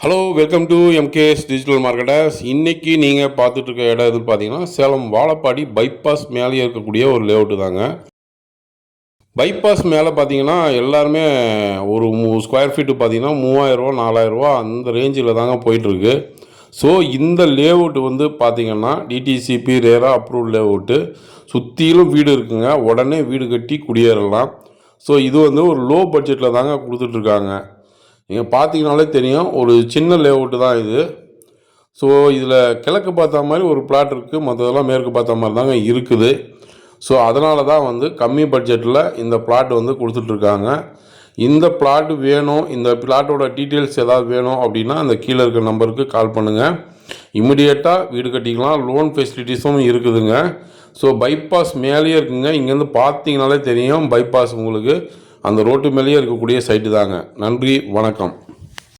Hello, welcome to MKS digital marketers. இன்றைக்கி நீங்கள் பார்த்துட்டு இருக்க இடம் எதுன்னு பார்த்தீங்கன்னா, சேலம் வாழப்பாடி பைபாஸ் மேலே இருக்கக்கூடிய ஒரு லேஅவுட்டு தாங்க. பைபாஸ் மேலே பார்த்தீங்கன்னா எல்லாருமே ஒரு ஸ்கொயர் ஃபீட்டு பார்த்தீங்கன்னா 3000 4000 அந்த ரேஞ்சில் தாங்க போயிட்டுருக்கு. ஸோ இந்த லேஅவுட்டு வந்து பார்த்திங்கன்னா டிடிசிபி ரேரா அப்ரூவ் லேஅவுட்டு. சுற்றிலும் வீடு இருக்குங்க, உடனே வீடு கட்டி குடியேறலாம். ஸோ இது வந்து ஒரு லோ பட்ஜெட்டில் தாங்க கொடுத்துட்ருக்காங்க. நீங்கள் பார்த்தீங்கனாலே தெரியும், ஒரு சின்ன லேஅவுட்டு தான் இது. ஸோ இதில் கிழக்கு பார்த்த மாதிரி ஒரு பிளாட் இருக்குது, மற்றதெல்லாம் மேற்கு பார்த்த மாதிரி தாங்க இருக்குது. ஸோ அதனால தான் வந்து கம்மி பட்ஜெட்டில் இந்த பிளாட் வந்து கொடுத்துட்ருக்காங்க. இந்த பிளாட் வேணும், இந்த பிளாட்டோட டீட்டெயில்ஸ் ஏதாவது வேணும் அப்படின்னா அந்த கீழே இருக்கிற நம்பருக்கு கால் பண்ணுங்கள். இமிடியேட்டாக வீடு கட்டிக்கலாம், லோன் ஃபெசிலிட்டிஸும் இருக்குதுங்க. ஸோ பைபாஸ் மேலேயே இருக்குங்க. இங்கேருந்து பார்த்தீங்கனாலே தெரியும், பைபாஸ் உங்களுக்கு அந்த ரோட்டு மேலேயே இருக்கக்கூடிய சைட்டு தாங்க. நன்றி, வணக்கம்.